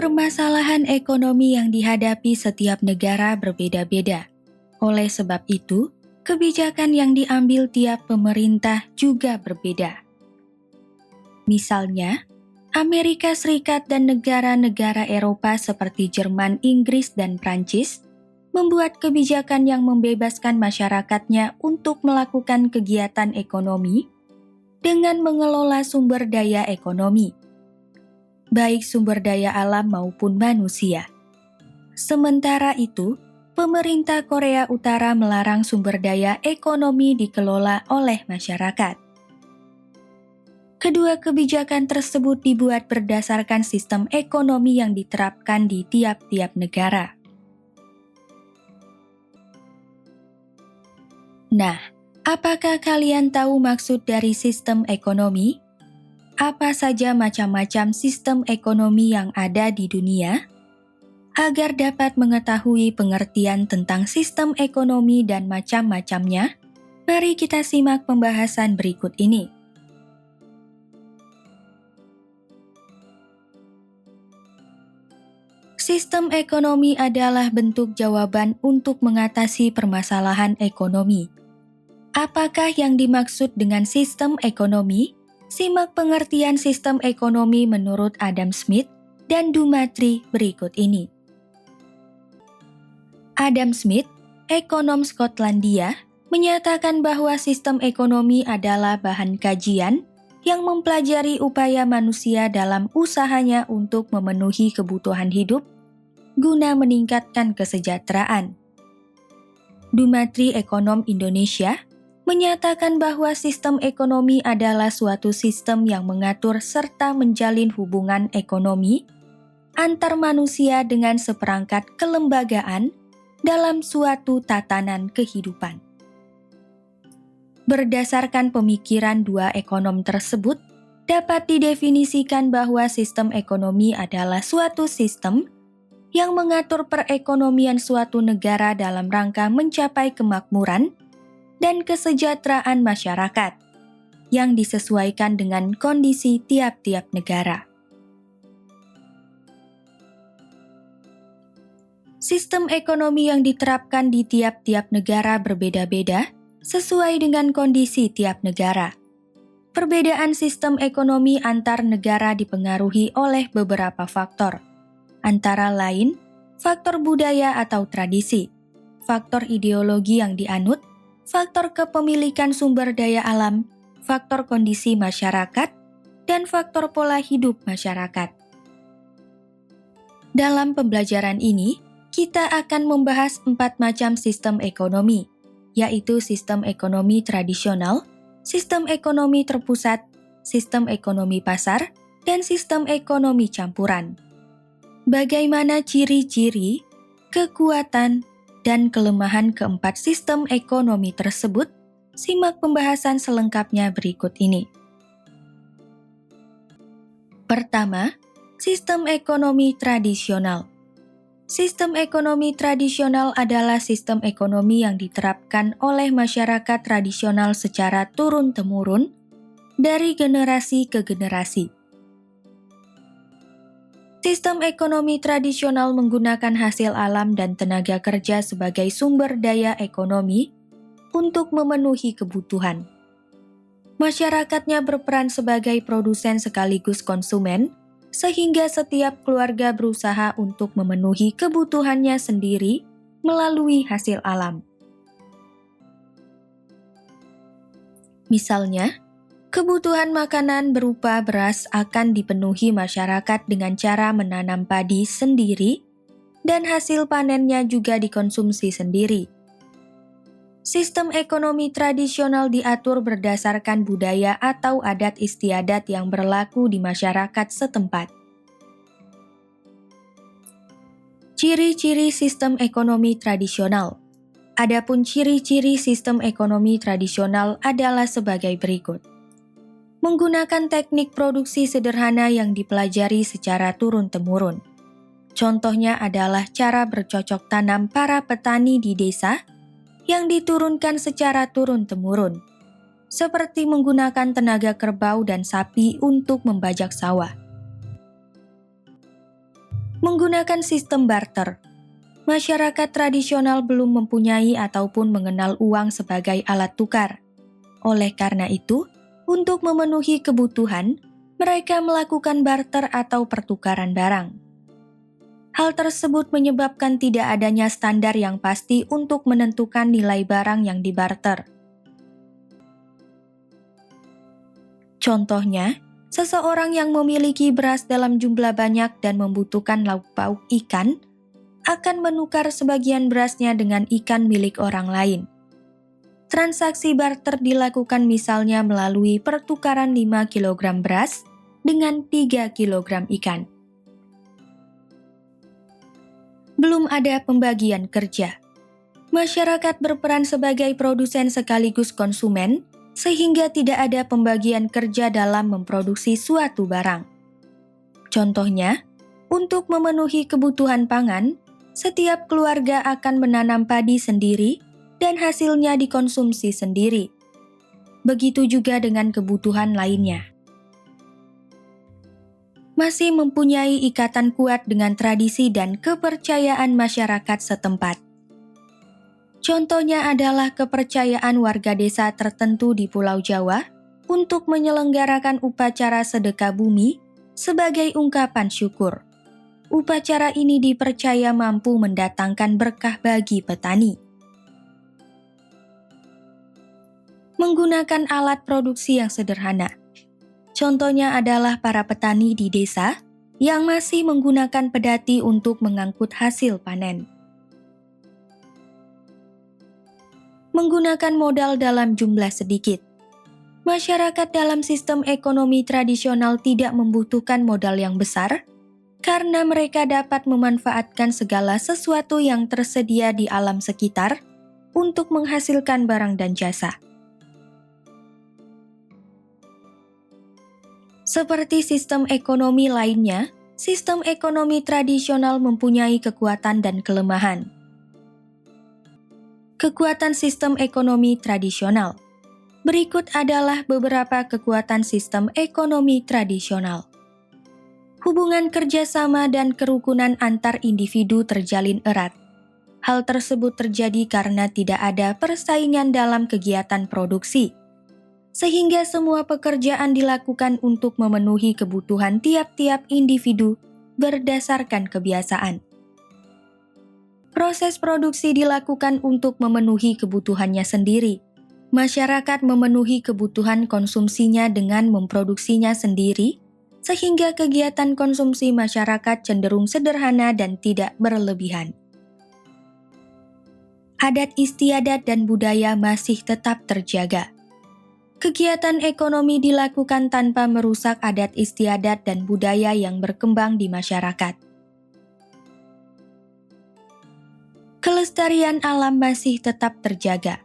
Permasalahan ekonomi yang dihadapi setiap negara berbeda-beda. Oleh sebab itu, kebijakan yang diambil tiap pemerintah juga berbeda. Misalnya, Amerika Serikat dan negara-negara Eropa seperti Jerman, Inggris, dan Prancis membuat kebijakan yang membebaskan masyarakatnya untuk melakukan kegiatan ekonomi dengan mengelola sumber daya ekonomi, baik sumber daya alam maupun manusia. Sementara itu, pemerintah Korea Utara melarang sumber daya ekonomi dikelola oleh masyarakat. Kedua kebijakan tersebut dibuat berdasarkan sistem ekonomi yang diterapkan di tiap-tiap negara. Nah, apakah kalian tahu maksud dari sistem ekonomi? Apa saja macam-macam sistem ekonomi yang ada di dunia? Agar dapat mengetahui pengertian tentang sistem ekonomi dan macam-macamnya, mari kita simak pembahasan berikut ini. Sistem ekonomi adalah bentuk jawaban untuk mengatasi permasalahan ekonomi. Apakah yang dimaksud dengan sistem ekonomi? Simak pengertian sistem ekonomi menurut Adam Smith dan Dumatri berikut ini. Adam Smith, ekonom Skotlandia, menyatakan bahwa sistem ekonomi adalah bahan kajian yang mempelajari upaya manusia dalam usahanya untuk memenuhi kebutuhan hidup guna meningkatkan kesejahteraan. Dumatri, ekonom Indonesia, menyatakan bahwa sistem ekonomi adalah suatu sistem yang mengatur serta menjalin hubungan ekonomi antar manusia dengan seperangkat kelembagaan dalam suatu tatanan kehidupan. Berdasarkan pemikiran dua ekonom tersebut, dapat didefinisikan bahwa sistem ekonomi adalah suatu sistem yang mengatur perekonomian suatu negara dalam rangka mencapai kemakmuran dan kesejahteraan masyarakat yang disesuaikan dengan kondisi tiap-tiap negara. Sistem ekonomi yang diterapkan di tiap-tiap negara berbeda-beda sesuai dengan kondisi tiap negara. Perbedaan sistem ekonomi antar negara dipengaruhi oleh beberapa faktor, antara lain faktor budaya atau tradisi, faktor ideologi yang dianut, faktor kepemilikan sumber daya alam, faktor kondisi masyarakat, dan faktor pola hidup masyarakat. Dalam pembelajaran ini, kita akan membahas 4 macam sistem ekonomi, yaitu sistem ekonomi tradisional, sistem ekonomi terpusat, sistem ekonomi pasar, dan sistem ekonomi campuran. Bagaimana ciri-ciri, kekuatan, dan kelemahan keempat sistem ekonomi tersebut? Simak pembahasan selengkapnya berikut ini. Pertama, sistem ekonomi tradisional. Sistem ekonomi tradisional adalah sistem ekonomi yang diterapkan oleh masyarakat tradisional secara turun-temurun dari generasi ke generasi. Sistem ekonomi tradisional menggunakan hasil alam dan tenaga kerja sebagai sumber daya ekonomi untuk memenuhi kebutuhan. Masyarakatnya berperan sebagai produsen sekaligus konsumen, sehingga setiap keluarga berusaha untuk memenuhi kebutuhannya sendiri melalui hasil alam. Misalnya, kebutuhan makanan berupa beras akan dipenuhi masyarakat dengan cara menanam padi sendiri dan hasil panennya juga dikonsumsi sendiri. Sistem ekonomi tradisional diatur berdasarkan budaya atau adat istiadat yang berlaku di masyarakat setempat. Ciri-ciri sistem ekonomi tradisional. Adapun ciri-ciri sistem ekonomi tradisional adalah sebagai berikut. Menggunakan teknik produksi sederhana yang dipelajari secara turun-temurun. Contohnya adalah cara bercocok tanam para petani di desa yang diturunkan secara turun-temurun, seperti menggunakan tenaga kerbau dan sapi untuk membajak sawah. Menggunakan sistem barter, masyarakat tradisional belum mempunyai ataupun mengenal uang sebagai alat tukar. Oleh karena itu, untuk memenuhi kebutuhan, mereka melakukan barter atau pertukaran barang. Hal tersebut menyebabkan tidak adanya standar yang pasti untuk menentukan nilai barang yang dibarter. Contohnya, seseorang yang memiliki beras dalam jumlah banyak dan membutuhkan lauk pauk ikan akan menukar sebagian berasnya dengan ikan milik orang lain. Transaksi barter dilakukan misalnya melalui pertukaran 5 kg beras dengan 3 kg ikan. Belum ada pembagian kerja. Masyarakat berperan sebagai produsen sekaligus konsumen, sehingga tidak ada pembagian kerja dalam memproduksi suatu barang. Contohnya, untuk memenuhi kebutuhan pangan, setiap keluarga akan menanam padi sendiri dan hasilnya dikonsumsi sendiri. Begitu juga dengan kebutuhan lainnya. Masih mempunyai ikatan kuat dengan tradisi dan kepercayaan masyarakat setempat. Contohnya adalah kepercayaan warga desa tertentu di Pulau Jawa untuk menyelenggarakan upacara sedekah bumi sebagai ungkapan syukur. Upacara ini dipercaya mampu mendatangkan berkah bagi petani. Menggunakan alat produksi yang sederhana. Contohnya adalah para petani di desa yang masih menggunakan pedati untuk mengangkut hasil panen. Menggunakan modal dalam jumlah sedikit. Masyarakat dalam sistem ekonomi tradisional tidak membutuhkan modal yang besar karena mereka dapat memanfaatkan segala sesuatu yang tersedia di alam sekitar untuk menghasilkan barang dan jasa. Seperti sistem ekonomi lainnya, sistem ekonomi tradisional mempunyai kekuatan dan kelemahan. Kekuatan sistem ekonomi tradisional. Berikut adalah beberapa kekuatan sistem ekonomi tradisional. Hubungan kerjasama dan kerukunan antar individu terjalin erat. Hal tersebut terjadi karena tidak ada persaingan dalam kegiatan produksi, sehingga semua pekerjaan dilakukan untuk memenuhi kebutuhan tiap-tiap individu berdasarkan kebiasaan. Proses produksi dilakukan untuk memenuhi kebutuhannya sendiri. Masyarakat memenuhi kebutuhan konsumsinya dengan memproduksinya sendiri, sehingga kegiatan konsumsi masyarakat cenderung sederhana dan tidak berlebihan. Adat istiadat dan budaya masih tetap terjaga. Kegiatan ekonomi dilakukan tanpa merusak adat istiadat dan budaya yang berkembang di masyarakat. Kelestarian alam masih tetap terjaga.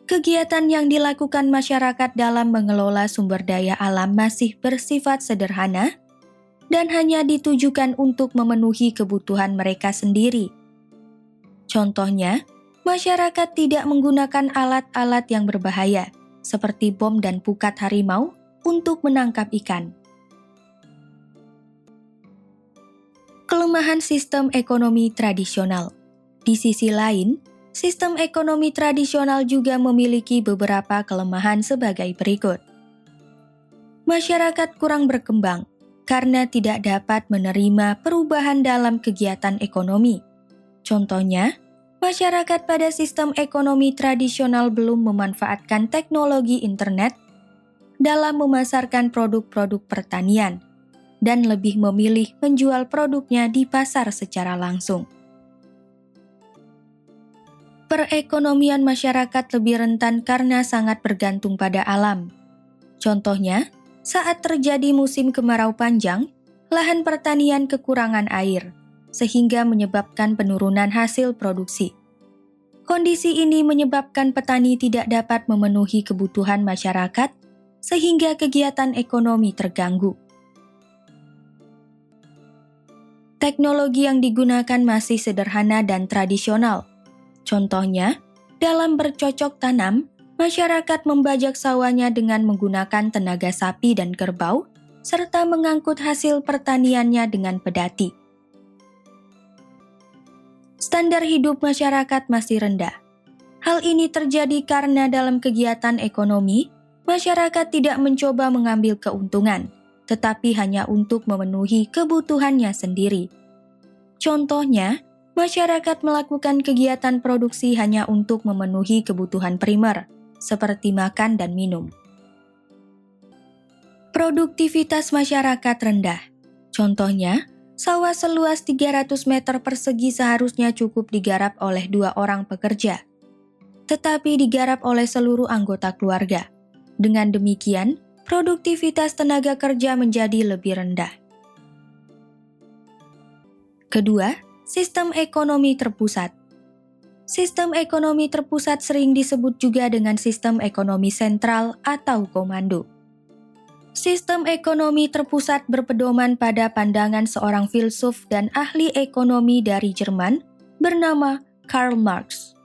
Kegiatan yang dilakukan masyarakat dalam mengelola sumber daya alam masih bersifat sederhana dan hanya ditujukan untuk memenuhi kebutuhan mereka sendiri. Contohnya, masyarakat tidak menggunakan alat-alat yang berbahaya, seperti bom dan pukat harimau, untuk menangkap ikan. Kelemahan sistem ekonomi tradisional. Di sisi lain, sistem ekonomi tradisional juga memiliki beberapa kelemahan sebagai berikut. Masyarakat kurang berkembang karena tidak dapat menerima perubahan dalam kegiatan ekonomi. Contohnya, masyarakat pada sistem ekonomi tradisional belum memanfaatkan teknologi internet dalam memasarkan produk-produk pertanian dan lebih memilih menjual produknya di pasar secara langsung. Perekonomian masyarakat lebih rentan karena sangat bergantung pada alam. Contohnya, saat terjadi musim kemarau panjang, lahan pertanian kekurangan air, sehingga menyebabkan penurunan hasil produksi. Kondisi ini menyebabkan petani tidak dapat memenuhi kebutuhan masyarakat, sehingga kegiatan ekonomi terganggu. Teknologi yang digunakan masih sederhana dan tradisional. Contohnya, dalam bercocok tanam, masyarakat membajak sawahnya dengan menggunakan tenaga sapi dan kerbau, serta mengangkut hasil pertaniannya dengan pedati. Standar hidup masyarakat masih rendah. Hal ini terjadi karena dalam kegiatan ekonomi, masyarakat tidak mencoba mengambil keuntungan, tetapi hanya untuk memenuhi kebutuhannya sendiri. Contohnya, masyarakat melakukan kegiatan produksi hanya untuk memenuhi kebutuhan primer, seperti makan dan minum. Produktivitas masyarakat rendah. Contohnya, sawah seluas 300 meter persegi seharusnya cukup digarap oleh 2 orang pekerja, tetapi digarap oleh seluruh anggota keluarga. Dengan demikian, produktivitas tenaga kerja menjadi lebih rendah. Kedua, sistem ekonomi terpusat. Sistem ekonomi terpusat sering disebut juga dengan sistem ekonomi sentral atau komando. Sistem ekonomi terpusat berpedoman pada pandangan seorang filsuf dan ahli ekonomi dari Jerman bernama Karl Marx.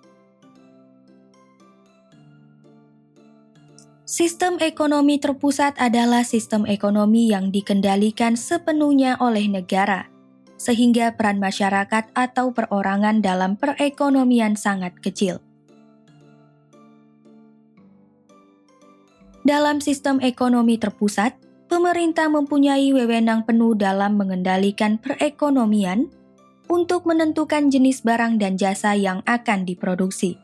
Sistem ekonomi terpusat adalah sistem ekonomi yang dikendalikan sepenuhnya oleh negara, sehingga peran masyarakat atau perorangan dalam perekonomian sangat kecil. Dalam sistem ekonomi terpusat, pemerintah mempunyai wewenang penuh dalam mengendalikan perekonomian untuk menentukan jenis barang dan jasa yang akan diproduksi,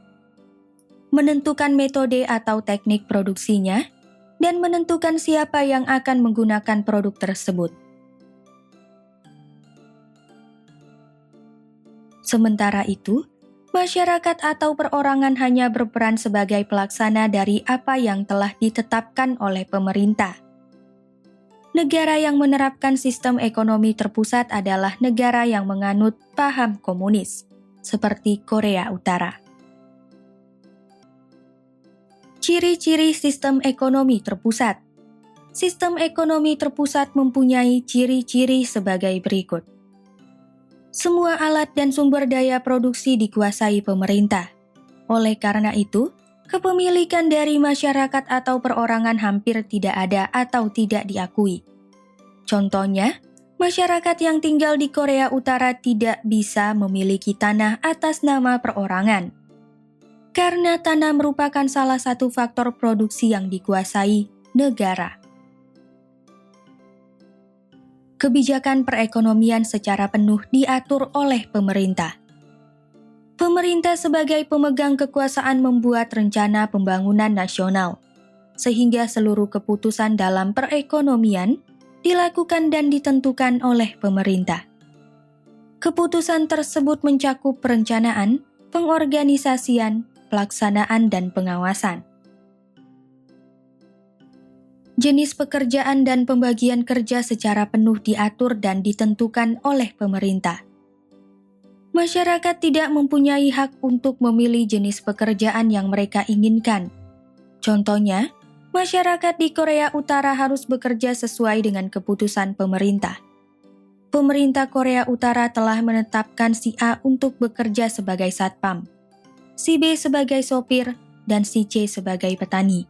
menentukan metode atau teknik produksinya, dan menentukan siapa yang akan menggunakan produk tersebut. Sementara itu, masyarakat atau perorangan hanya berperan sebagai pelaksana dari apa yang telah ditetapkan oleh pemerintah. Negara yang menerapkan sistem ekonomi terpusat adalah negara yang menganut paham komunis, seperti Korea Utara. Ciri-ciri sistem ekonomi terpusat. Sistem ekonomi terpusat mempunyai ciri-ciri sebagai berikut. Semua alat dan sumber daya produksi dikuasai pemerintah. Oleh karena itu, kepemilikan dari masyarakat atau perorangan hampir tidak ada atau tidak diakui. Contohnya, masyarakat yang tinggal di Korea Utara tidak bisa memiliki tanah atas nama perorangan, karena tanah merupakan salah satu faktor produksi yang dikuasai negara. Kebijakan perekonomian secara penuh diatur oleh pemerintah. Pemerintah sebagai pemegang kekuasaan membuat rencana pembangunan nasional, sehingga seluruh keputusan dalam perekonomian dilakukan dan ditentukan oleh pemerintah. Keputusan tersebut mencakup perencanaan, pengorganisasian, pelaksanaan, dan pengawasan. Jenis pekerjaan dan pembagian kerja secara penuh diatur dan ditentukan oleh pemerintah. Masyarakat tidak mempunyai hak untuk memilih jenis pekerjaan yang mereka inginkan. Contohnya, masyarakat di Korea Utara harus bekerja sesuai dengan keputusan pemerintah. Pemerintah Korea Utara telah menetapkan si A untuk bekerja sebagai satpam, si B sebagai sopir, dan si C sebagai petani.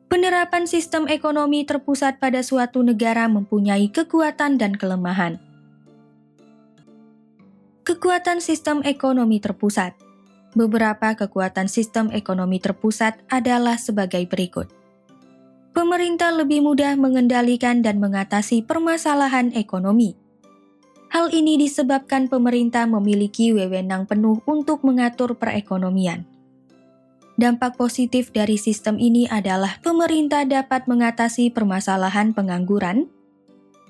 Penerapan sistem ekonomi terpusat pada suatu negara mempunyai kekuatan dan kelemahan. Kekuatan sistem ekonomi terpusat. Beberapa kekuatan sistem ekonomi terpusat adalah sebagai berikut. Pemerintah lebih mudah mengendalikan dan mengatasi permasalahan ekonomi. Hal ini disebabkan pemerintah memiliki wewenang penuh untuk mengatur perekonomian. Dampak positif dari sistem ini adalah pemerintah dapat mengatasi permasalahan pengangguran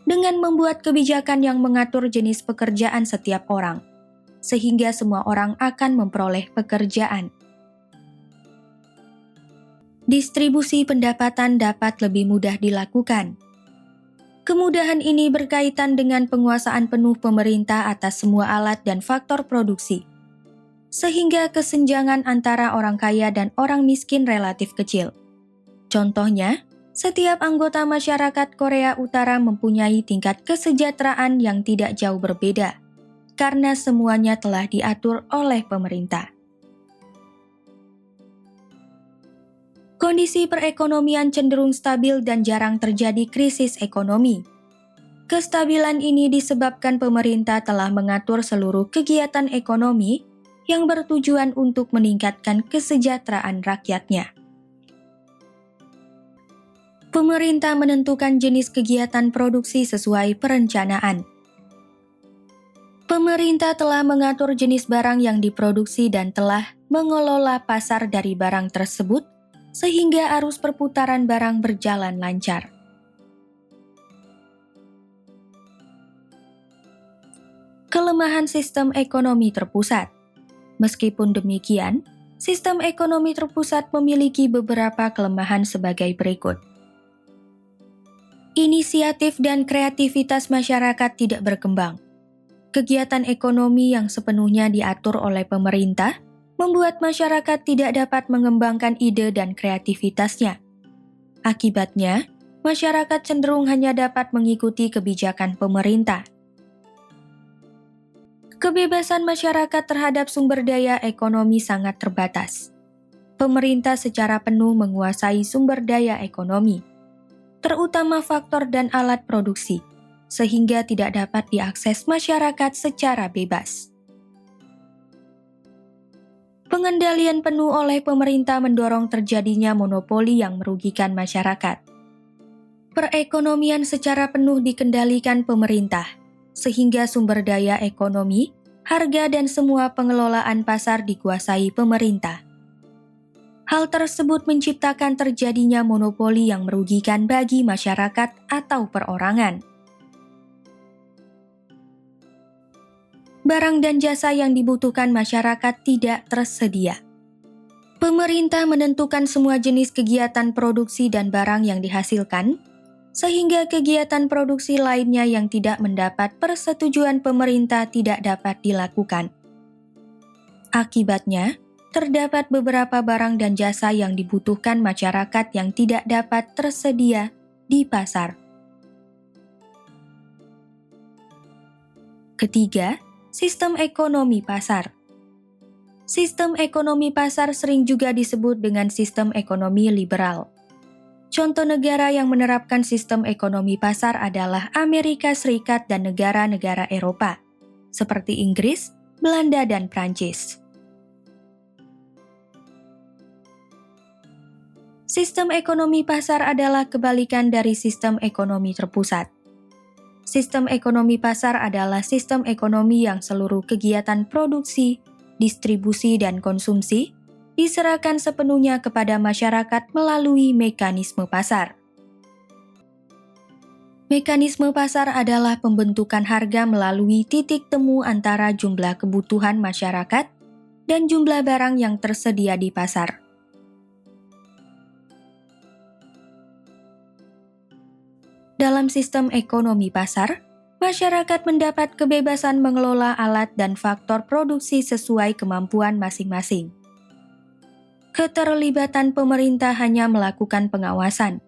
dengan membuat kebijakan yang mengatur jenis pekerjaan setiap orang, sehingga semua orang akan memperoleh pekerjaan. Distribusi pendapatan dapat lebih mudah dilakukan. Kemudahan ini berkaitan dengan penguasaan penuh pemerintah atas semua alat dan faktor produksi, sehingga kesenjangan antara orang kaya dan orang miskin relatif kecil. Contohnya, setiap anggota masyarakat Korea Utara mempunyai tingkat kesejahteraan yang tidak jauh berbeda, karena semuanya telah diatur oleh pemerintah. Kondisi perekonomian cenderung stabil dan jarang terjadi krisis ekonomi. Kestabilan ini disebabkan pemerintah telah mengatur seluruh kegiatan ekonomi yang bertujuan untuk meningkatkan kesejahteraan rakyatnya. Pemerintah menentukan jenis kegiatan produksi sesuai perencanaan. Pemerintah telah mengatur jenis barang yang diproduksi dan telah mengelola pasar dari barang tersebut sehingga arus perputaran barang berjalan lancar. Kelemahan sistem ekonomi terpusat. Meskipun demikian, sistem ekonomi terpusat memiliki beberapa kelemahan sebagai berikut. Inisiatif dan kreativitas masyarakat tidak berkembang. Kegiatan ekonomi yang sepenuhnya diatur oleh pemerintah membuat masyarakat tidak dapat mengembangkan ide dan kreativitasnya. Akibatnya, masyarakat cenderung hanya dapat mengikuti kebijakan pemerintah. Kebebasan masyarakat terhadap sumber daya ekonomi sangat terbatas. Pemerintah secara penuh menguasai sumber daya ekonomi, terutama faktor dan alat produksi, sehingga tidak dapat diakses masyarakat secara bebas. Pengendalian penuh oleh pemerintah mendorong terjadinya monopoli yang merugikan masyarakat. Perekonomian secara penuh dikendalikan pemerintah, sehingga sumber daya ekonomi, harga dan semua pengelolaan pasar dikuasai pemerintah. Hal tersebut menciptakan terjadinya monopoli yang merugikan bagi masyarakat atau perorangan. Barang dan jasa yang dibutuhkan masyarakat tidak tersedia. Pemerintah menentukan semua jenis kegiatan produksi dan barang yang dihasilkan, sehingga kegiatan produksi lainnya yang tidak mendapat persetujuan pemerintah tidak dapat dilakukan. Akibatnya, terdapat beberapa barang dan jasa yang dibutuhkan masyarakat yang tidak dapat tersedia di pasar. Ketiga, sistem ekonomi pasar. Sistem ekonomi pasar sering juga disebut dengan sistem ekonomi liberal. Contoh negara yang menerapkan sistem ekonomi pasar adalah Amerika Serikat dan negara-negara Eropa, seperti Inggris, Belanda, dan Prancis. Sistem ekonomi pasar adalah kebalikan dari sistem ekonomi terpusat. Sistem ekonomi pasar adalah sistem ekonomi yang seluruh kegiatan produksi, distribusi, dan konsumsi diserahkan sepenuhnya kepada masyarakat melalui mekanisme pasar. Mekanisme pasar adalah pembentukan harga melalui titik temu antara jumlah kebutuhan masyarakat dan jumlah barang yang tersedia di pasar. Dalam sistem ekonomi pasar, masyarakat mendapat kebebasan mengelola alat dan faktor produksi sesuai kemampuan masing-masing. Keterlibatan pemerintah hanya melakukan pengawasan,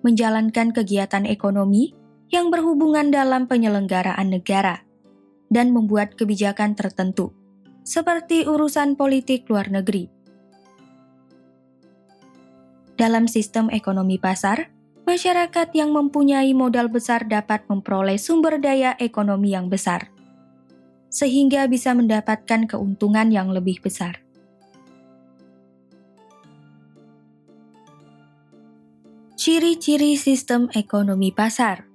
menjalankan kegiatan ekonomi yang berhubungan dalam penyelenggaraan negara, dan membuat kebijakan tertentu, seperti urusan politik luar negeri. Dalam sistem ekonomi pasar, masyarakat yang mempunyai modal besar dapat memperoleh sumber daya ekonomi yang besar, sehingga bisa mendapatkan keuntungan yang lebih besar. Ciri-ciri sistem ekonomi pasar.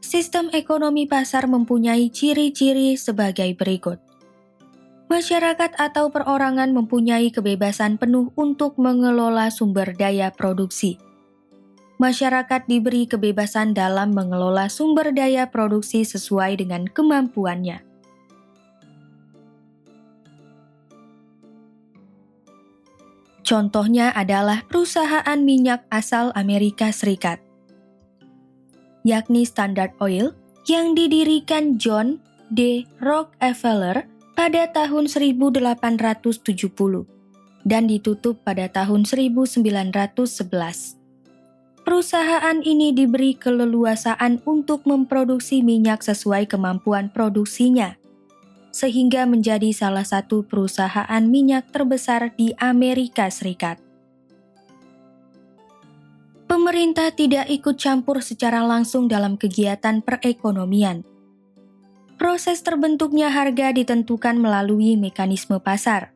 Sistem ekonomi pasar mempunyai ciri-ciri sebagai berikut. Masyarakat atau perorangan mempunyai kebebasan penuh untuk mengelola sumber daya produksi. Masyarakat diberi kebebasan dalam mengelola sumber daya produksi sesuai dengan kemampuannya. Contohnya adalah perusahaan minyak asal Amerika Serikat, yakni Standard Oil yang didirikan John D. Rockefeller pada tahun 1870 dan ditutup pada tahun 1911. Perusahaan ini diberi keleluasaan untuk memproduksi minyak sesuai kemampuan produksinya, sehingga menjadi salah satu perusahaan minyak terbesar di Amerika Serikat. Pemerintah tidak ikut campur secara langsung dalam kegiatan perekonomian. Proses terbentuknya harga ditentukan melalui mekanisme pasar,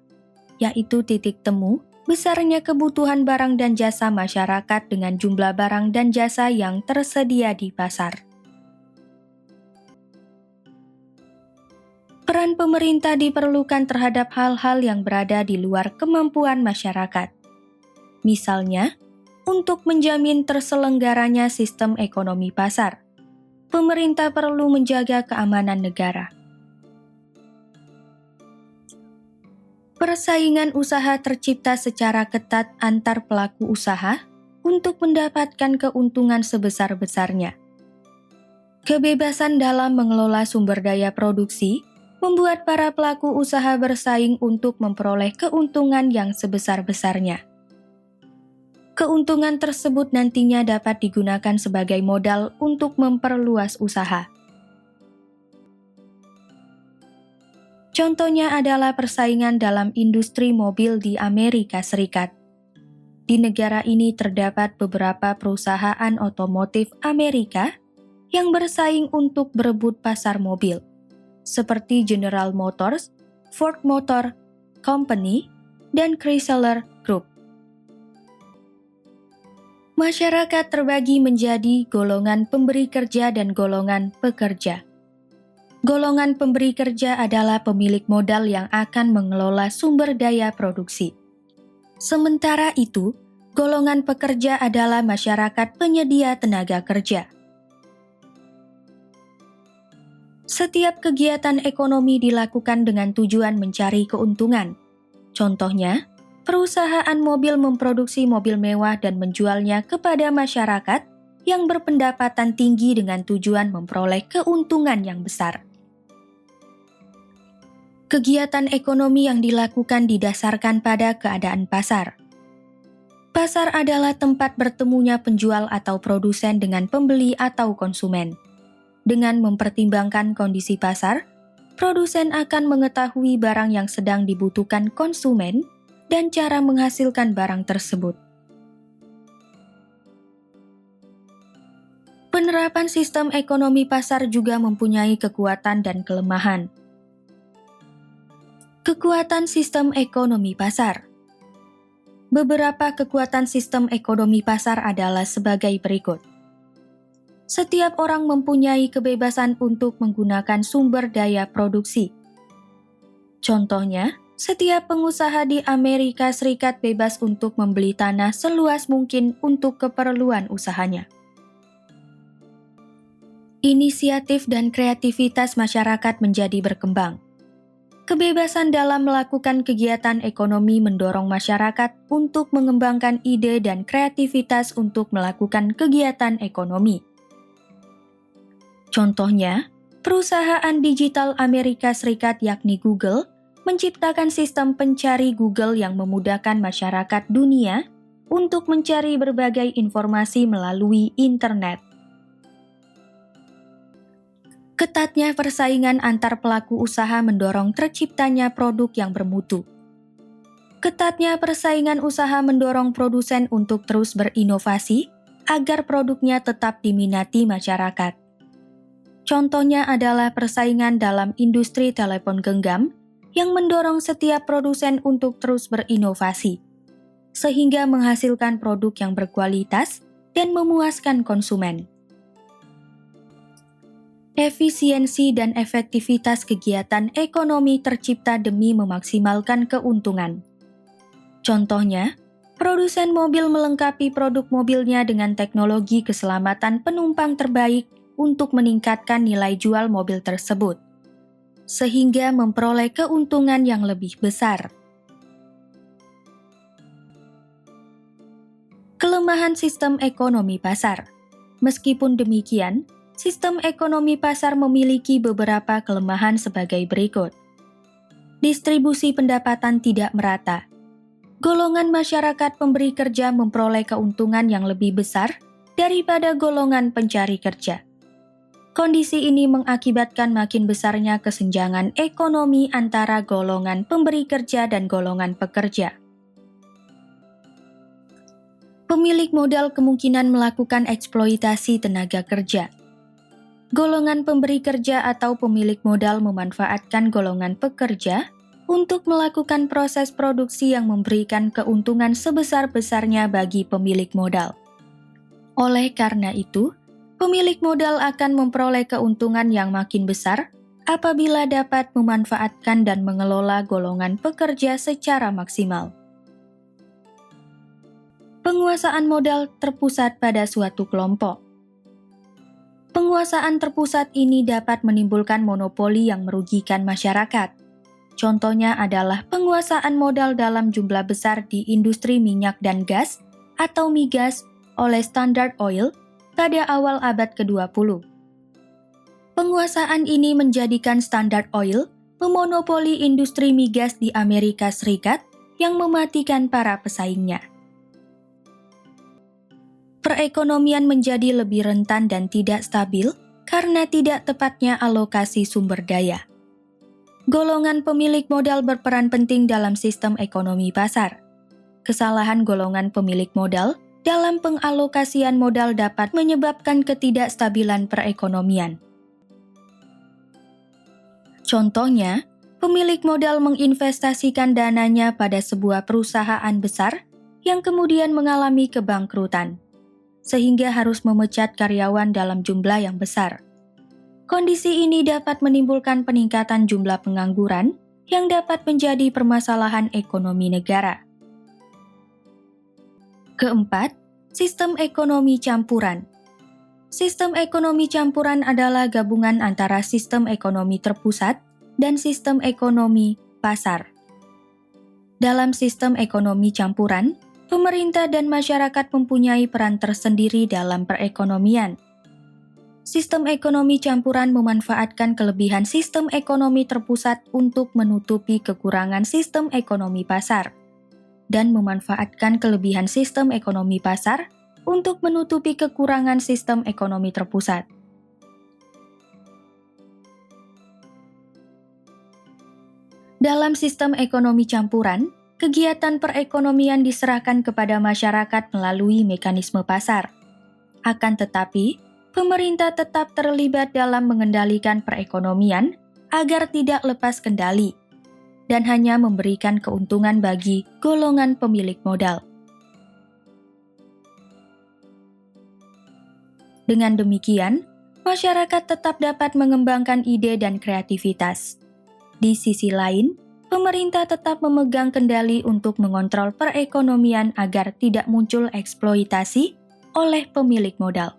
yaitu titik temu besarnya kebutuhan barang dan jasa masyarakat dengan jumlah barang dan jasa yang tersedia di pasar. Peran pemerintah diperlukan terhadap hal-hal yang berada di luar kemampuan masyarakat. Misalnya, untuk menjamin terselenggaranya sistem ekonomi pasar, pemerintah perlu menjaga keamanan negara. Persaingan usaha tercipta secara ketat antar pelaku usaha untuk mendapatkan keuntungan sebesar-besarnya. Kebebasan dalam mengelola sumber daya produksi membuat para pelaku usaha bersaing untuk memperoleh keuntungan yang sebesar-besarnya. Keuntungan tersebut nantinya dapat digunakan sebagai modal untuk memperluas usaha. Contohnya adalah persaingan dalam industri mobil di Amerika Serikat. Di negara ini terdapat beberapa perusahaan otomotif Amerika yang bersaing untuk berebut pasar mobil, seperti General Motors, Ford Motor Company, dan Chrysler Group. Masyarakat terbagi menjadi golongan pemberi kerja dan golongan pekerja. Golongan pemberi kerja adalah pemilik modal yang akan mengelola sumber daya produksi. Sementara itu, golongan pekerja adalah masyarakat penyedia tenaga kerja. Setiap kegiatan ekonomi dilakukan dengan tujuan mencari keuntungan. Contohnya, perusahaan mobil memproduksi mobil mewah dan menjualnya kepada masyarakat yang berpendapatan tinggi dengan tujuan memperoleh keuntungan yang besar. Kegiatan ekonomi yang dilakukan didasarkan pada keadaan pasar. Pasar adalah tempat bertemunya penjual atau produsen dengan pembeli atau konsumen. Dengan mempertimbangkan kondisi pasar, produsen akan mengetahui barang yang sedang dibutuhkan konsumen dan cara menghasilkan barang tersebut. Penerapan sistem ekonomi pasar juga mempunyai kekuatan dan kelemahan. Kekuatan sistem ekonomi pasar. Beberapa kekuatan sistem ekonomi pasar adalah sebagai berikut. Setiap orang mempunyai kebebasan untuk menggunakan sumber daya produksi. Contohnya, setiap pengusaha di Amerika Serikat bebas untuk membeli tanah seluas mungkin untuk keperluan usahanya. Inisiatif dan kreativitas masyarakat menjadi berkembang. Kebebasan dalam melakukan kegiatan ekonomi mendorong masyarakat untuk mengembangkan ide dan kreativitas untuk melakukan kegiatan ekonomi. Contohnya, perusahaan digital Amerika Serikat yakni Google menciptakan sistem pencari Google yang memudahkan masyarakat dunia untuk mencari berbagai informasi melalui internet. Ketatnya persaingan antar pelaku usaha mendorong terciptanya produk yang bermutu. Ketatnya persaingan usaha mendorong produsen untuk terus berinovasi agar produknya tetap diminati masyarakat. Contohnya adalah persaingan dalam industri telepon genggam yang mendorong setiap produsen untuk terus berinovasi, sehingga menghasilkan produk yang berkualitas dan memuaskan konsumen. Efisiensi dan efektivitas kegiatan ekonomi tercipta demi memaksimalkan keuntungan. Contohnya, produsen mobil melengkapi produk mobilnya dengan teknologi keselamatan penumpang terbaik untuk meningkatkan nilai jual mobil tersebut, sehingga memperoleh keuntungan yang lebih besar. Kelemahan sistem ekonomi pasar. Meskipun demikian, sistem ekonomi pasar memiliki beberapa kelemahan sebagai berikut. Distribusi pendapatan tidak merata. Golongan masyarakat pemberi kerja memperoleh keuntungan yang lebih besar daripada golongan pencari kerja. Kondisi ini mengakibatkan makin besarnya kesenjangan ekonomi antara golongan pemberi kerja dan golongan pekerja. Pemilik modal kemungkinan melakukan eksploitasi tenaga kerja. Golongan pemberi kerja atau pemilik modal memanfaatkan golongan pekerja untuk melakukan proses produksi yang memberikan keuntungan sebesar-besarnya bagi pemilik modal. Oleh karena itu, pemilik modal akan memperoleh keuntungan yang makin besar apabila dapat memanfaatkan dan mengelola golongan pekerja secara maksimal. Penguasaan modal terpusat pada suatu kelompok. Penguasaan terpusat ini dapat menimbulkan monopoli yang merugikan masyarakat. Contohnya adalah penguasaan modal dalam jumlah besar di industri minyak dan gas atau migas oleh Standard Oil pada awal abad ke-20. Penguasaan ini menjadikan Standard Oil memonopoli industri migas di Amerika Serikat yang mematikan para pesaingnya. Perekonomian menjadi lebih rentan dan tidak stabil karena tidak tepatnya alokasi sumber daya. Golongan pemilik modal berperan penting dalam sistem ekonomi pasar. Kesalahan golongan pemilik modal dalam pengalokasian modal dapat menyebabkan ketidakstabilan perekonomian. Contohnya, pemilik modal menginvestasikan dananya pada sebuah perusahaan besar yang kemudian mengalami kebangkrutan, sehingga harus memecat karyawan dalam jumlah yang besar. Kondisi ini dapat menimbulkan peningkatan jumlah pengangguran yang dapat menjadi permasalahan ekonomi negara. Keempat, sistem ekonomi campuran. Sistem ekonomi campuran adalah gabungan antara sistem ekonomi terpusat dan sistem ekonomi pasar. Dalam sistem ekonomi campuran, pemerintah dan masyarakat mempunyai peran tersendiri dalam perekonomian. Sistem ekonomi campuran memanfaatkan kelebihan sistem ekonomi terpusat untuk menutupi kekurangan sistem ekonomi pasar, dan memanfaatkan kelebihan sistem ekonomi pasar untuk menutupi kekurangan sistem ekonomi terpusat. Dalam sistem ekonomi campuran, kegiatan perekonomian diserahkan kepada masyarakat melalui mekanisme pasar. Akan tetapi, pemerintah tetap terlibat dalam mengendalikan perekonomian agar tidak lepas kendali dan hanya memberikan keuntungan bagi golongan pemilik modal. Dengan demikian, masyarakat tetap dapat mengembangkan ide dan kreativitas. Di sisi lain, pemerintah tetap memegang kendali untuk mengontrol perekonomian agar tidak muncul eksploitasi oleh pemilik modal.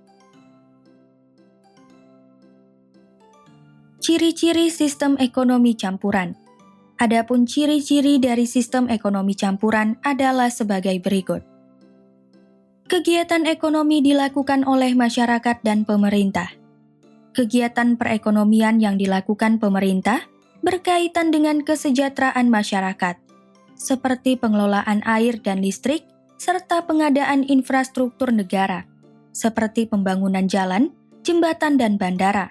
Ciri-ciri sistem ekonomi campuran. Adapun ciri-ciri dari sistem ekonomi campuran adalah sebagai berikut. Kegiatan ekonomi dilakukan oleh masyarakat dan pemerintah. Kegiatan perekonomian yang dilakukan pemerintah berkaitan dengan kesejahteraan masyarakat, seperti pengelolaan air dan listrik, serta pengadaan infrastruktur negara, seperti pembangunan jalan, jembatan, dan bandara.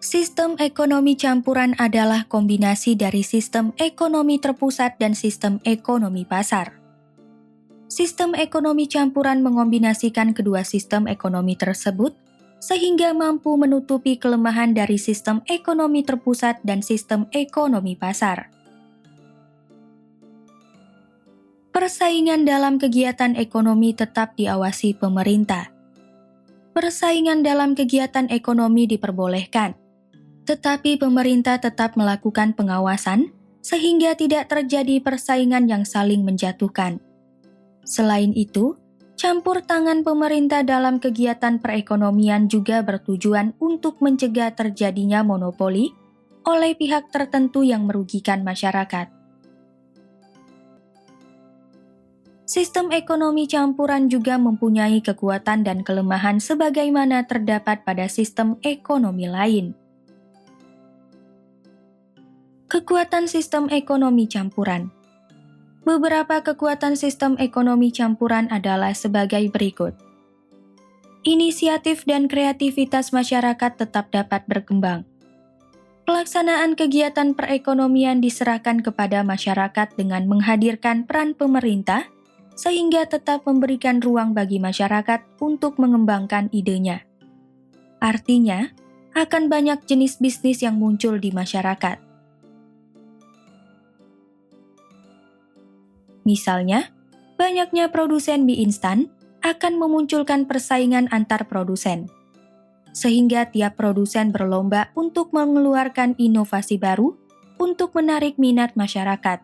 Sistem ekonomi campuran adalah kombinasi dari sistem ekonomi terpusat dan sistem ekonomi pasar. Sistem ekonomi campuran mengombinasikan kedua sistem ekonomi tersebut sehingga mampu menutupi kelemahan dari sistem ekonomi terpusat dan sistem ekonomi pasar. Persaingan dalam kegiatan ekonomi tetap diawasi pemerintah. Persaingan dalam kegiatan ekonomi diperbolehkan, tetapi pemerintah tetap melakukan pengawasan sehingga tidak terjadi persaingan yang saling menjatuhkan. Selain itu, campur tangan pemerintah dalam kegiatan perekonomian juga bertujuan untuk mencegah terjadinya monopoli oleh pihak tertentu yang merugikan masyarakat. Sistem ekonomi campuran juga mempunyai kekuatan dan kelemahan sebagaimana terdapat pada sistem ekonomi lain. Kekuatan sistem ekonomi campuran. Beberapa kekuatan sistem ekonomi campuran adalah sebagai berikut. Inisiatif dan kreativitas masyarakat tetap dapat berkembang. Pelaksanaan kegiatan perekonomian diserahkan kepada masyarakat dengan menghadirkan peran pemerintah, sehingga tetap memberikan ruang bagi masyarakat untuk mengembangkan idenya. Artinya, akan banyak jenis bisnis yang muncul di masyarakat. Misalnya, banyaknya produsen mie instan akan memunculkan persaingan antar produsen, sehingga tiap produsen berlomba untuk mengeluarkan inovasi baru untuk menarik minat masyarakat.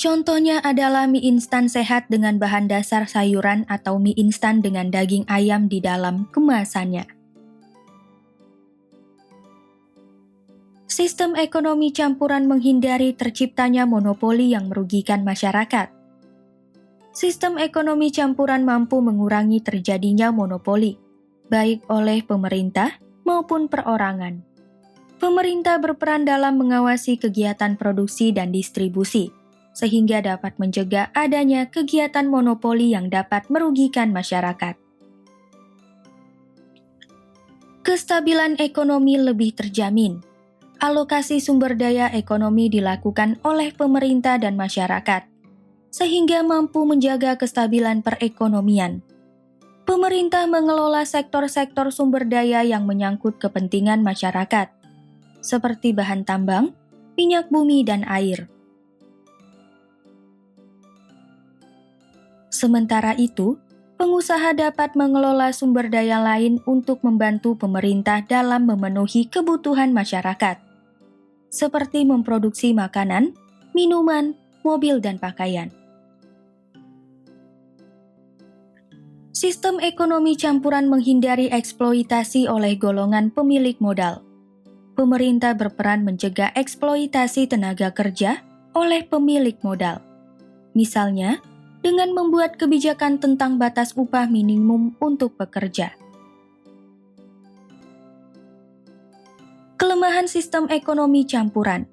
Contohnya adalah mie instan sehat dengan bahan dasar sayuran atau mie instan dengan daging ayam di dalam kemasannya. Sistem ekonomi campuran menghindari terciptanya monopoli yang merugikan masyarakat. Sistem ekonomi campuran mampu mengurangi terjadinya monopoli, baik oleh pemerintah maupun perorangan. Pemerintah berperan dalam mengawasi kegiatan produksi dan distribusi, sehingga dapat mencegah adanya kegiatan monopoli yang dapat merugikan masyarakat. Kestabilan ekonomi lebih terjamin. Alokasi sumber daya ekonomi dilakukan oleh pemerintah dan masyarakat, sehingga mampu menjaga kestabilan perekonomian. Pemerintah mengelola sektor-sektor sumber daya yang menyangkut kepentingan masyarakat, seperti bahan tambang, minyak bumi, dan air. Sementara itu, pengusaha dapat mengelola sumber daya lain untuk membantu pemerintah dalam memenuhi kebutuhan masyarakat, seperti memproduksi makanan, minuman, mobil, dan pakaian. Sistem ekonomi campuran menghindari eksploitasi oleh golongan pemilik modal. Pemerintah berperan mencegah eksploitasi tenaga kerja oleh pemilik modal. Misalnya, dengan membuat kebijakan tentang batas upah minimum untuk pekerja. Kelemahan sistem ekonomi campuran.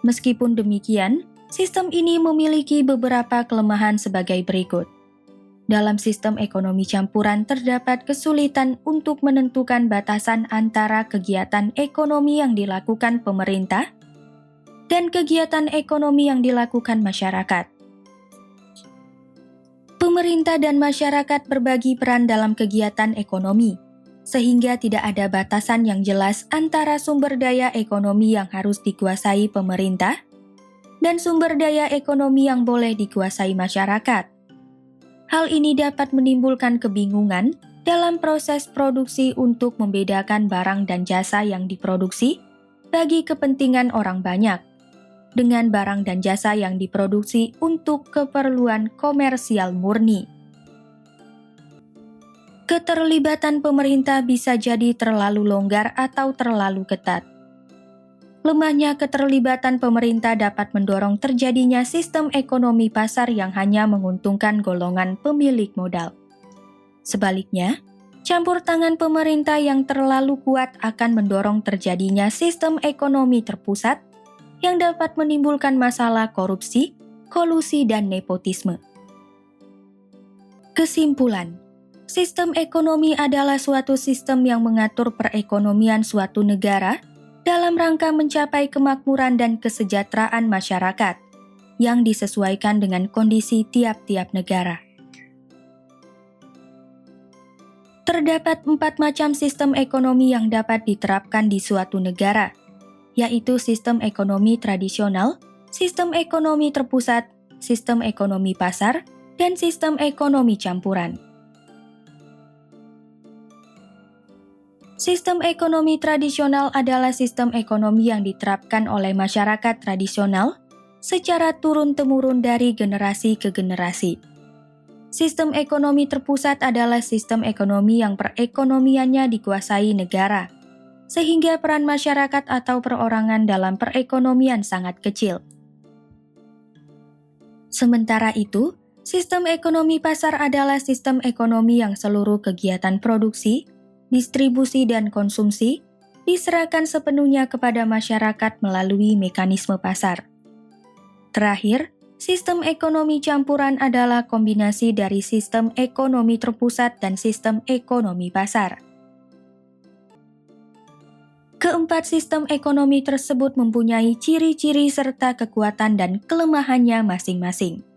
Meskipun demikian, sistem ini memiliki beberapa kelemahan sebagai berikut. Dalam sistem ekonomi campuran terdapat kesulitan untuk menentukan batasan antara kegiatan ekonomi yang dilakukan pemerintah dan kegiatan ekonomi yang dilakukan masyarakat. Pemerintah dan masyarakat berbagi peran dalam kegiatan ekonomi, sehingga tidak ada batasan yang jelas antara sumber daya ekonomi yang harus dikuasai pemerintah dan sumber daya ekonomi yang boleh dikuasai masyarakat. Hal ini dapat menimbulkan kebingungan dalam proses produksi untuk membedakan barang dan jasa yang diproduksi bagi kepentingan orang banyak, dengan barang dan jasa yang diproduksi untuk keperluan komersial murni. Keterlibatan pemerintah bisa jadi terlalu longgar atau terlalu ketat. Lemahnya keterlibatan pemerintah dapat mendorong terjadinya sistem ekonomi pasar yang hanya menguntungkan golongan pemilik modal. Sebaliknya, campur tangan pemerintah yang terlalu kuat akan mendorong terjadinya sistem ekonomi terpusat yang dapat menimbulkan masalah korupsi, kolusi, dan nepotisme. Kesimpulan, sistem ekonomi adalah suatu sistem yang mengatur perekonomian suatu negara dalam rangka mencapai kemakmuran dan kesejahteraan masyarakat yang disesuaikan dengan kondisi tiap-tiap negara. Terdapat 4 macam sistem ekonomi yang dapat diterapkan di suatu negara, yaitu sistem ekonomi tradisional, sistem ekonomi terpusat, sistem ekonomi pasar, dan sistem ekonomi campuran. Sistem ekonomi tradisional adalah sistem ekonomi yang diterapkan oleh masyarakat tradisional secara turun-temurun dari generasi ke generasi. Sistem ekonomi terpusat adalah sistem ekonomi yang perekonomiannya dikuasai negara, sehingga peran masyarakat atau perorangan dalam perekonomian sangat kecil. Sementara itu, sistem ekonomi pasar adalah sistem ekonomi yang seluruh kegiatan produksi, distribusi, dan konsumsi diserahkan sepenuhnya kepada masyarakat melalui mekanisme pasar. Terakhir, sistem ekonomi campuran adalah kombinasi dari sistem ekonomi terpusat dan sistem ekonomi pasar. Keempat sistem ekonomi tersebut mempunyai ciri-ciri serta kekuatan dan kelemahannya masing-masing.